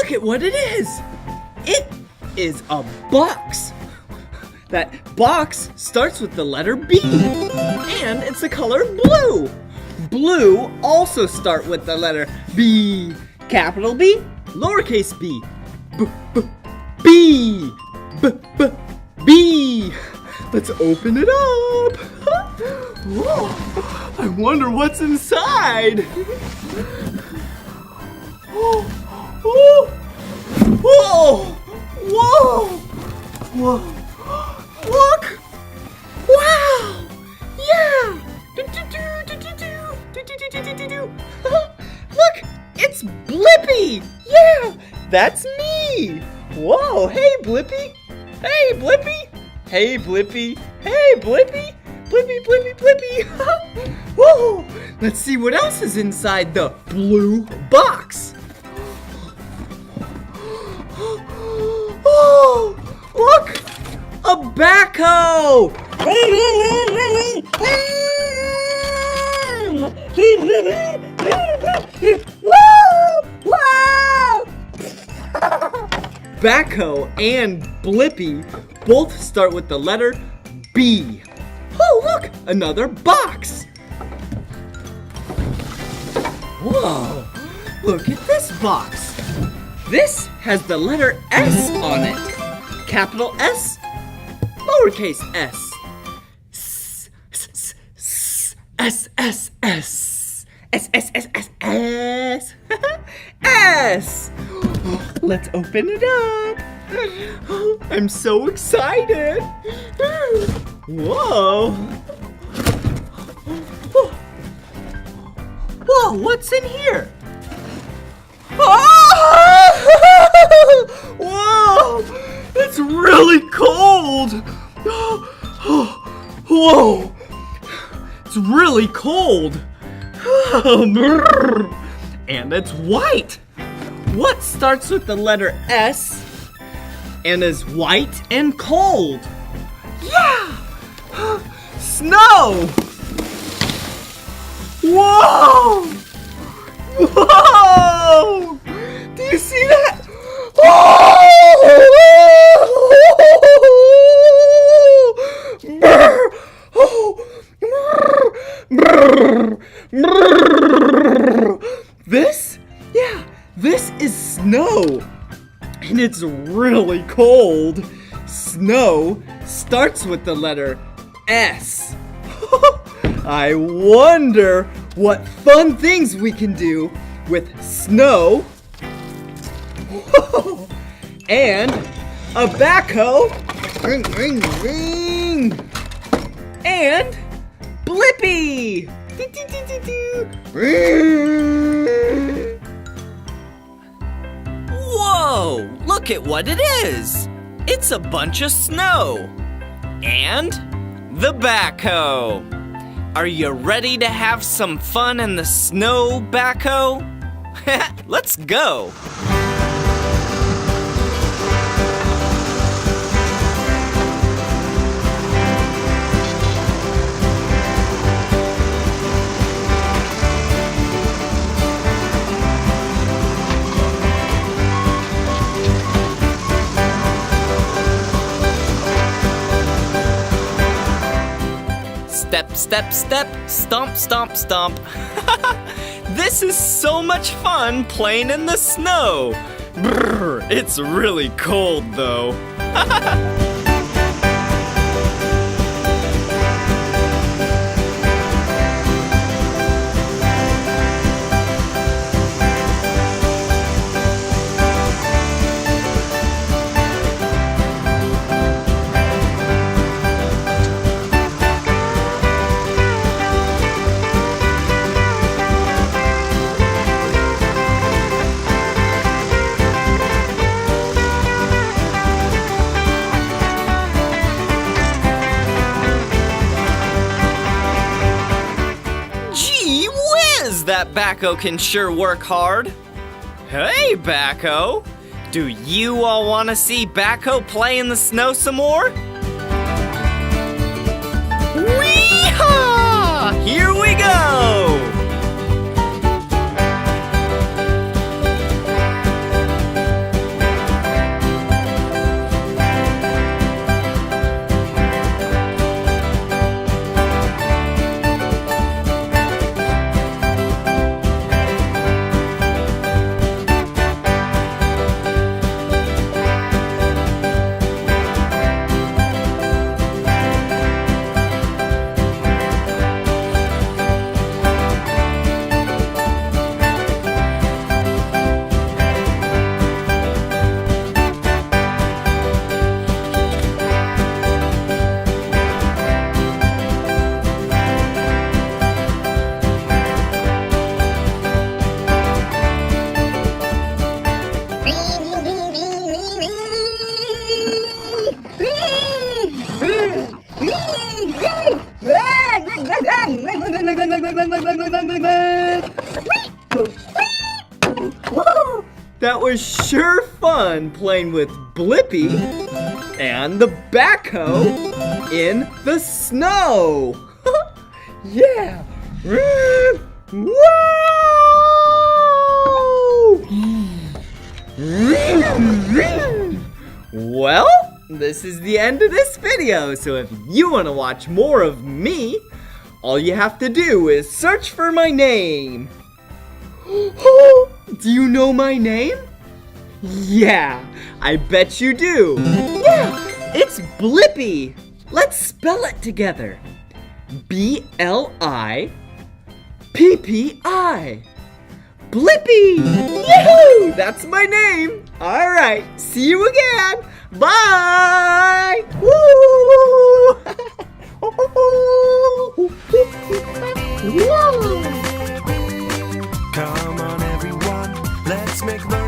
look at what it is. It is a box. That box starts with the letter B, and it's the color blue. Blue also start with the letter B. Capital B, lowercase b. B. B. Let's open it up. Whoa, I wonder what's inside. Whoa. Whoa. Whoa. Whoa. Look! Wow! Yeah! Look! It's Blippi! Yeah! That's me! Whoa! Hey, Blippi! Hey, Blippi! Hey, Blippi! Hey, Blippi! Blippi, Blippi, Blippi! Whoa! Let's see what else is inside the blue box. Oh! Look! A backhoe! Backhoe and Blippi both start with the letter B. Oh, look! Another box! Whoa! Look at this box! This has the letter S on it. Capital S, lowercase s. S, S, S. S, S, S, S, S. S. Let's open it up. I'm so excited. Whoa. Whoa, what's in here? Whoa, it's really cold. Whoa, it's really cold. And it's white. What starts with the letter S and is white and cold? Yeah! Snow! Whoa! Whoa! Do you see that? This is snow, and it's really cold. Snow starts with the letter S. I wonder what fun things we can do with snow and a backhoe ring, ring, ring, and Blippi. Whoa, look at what it is. It's a bunch of snow and the backhoe. Are you ready to have some fun in the snow, Backhoe? Let's go. Step, step, step, stomp, stomp, stomp. This is so much fun playing in the snow. Brr, it's really cold though. That Backhoe can sure work hard. Hey, Backhoe! Do you all want to see Backhoe play in the snow some more? Wee-haw! Here we go! That was sure fun playing with Blippi and the backhoe in the snow. Yeah. Whoa! Well, this is the end of this video, so if you want to watch more of me, all you have to do is search for my name. Do you know my name? Yeah, I bet you do. Yeah, it's Blippi. Let's spell it together. B-L-I-P-P-I. Blippi! Yahoo! That's my name. All right, see you again. Bye! Woo! Come on everyone, let's make the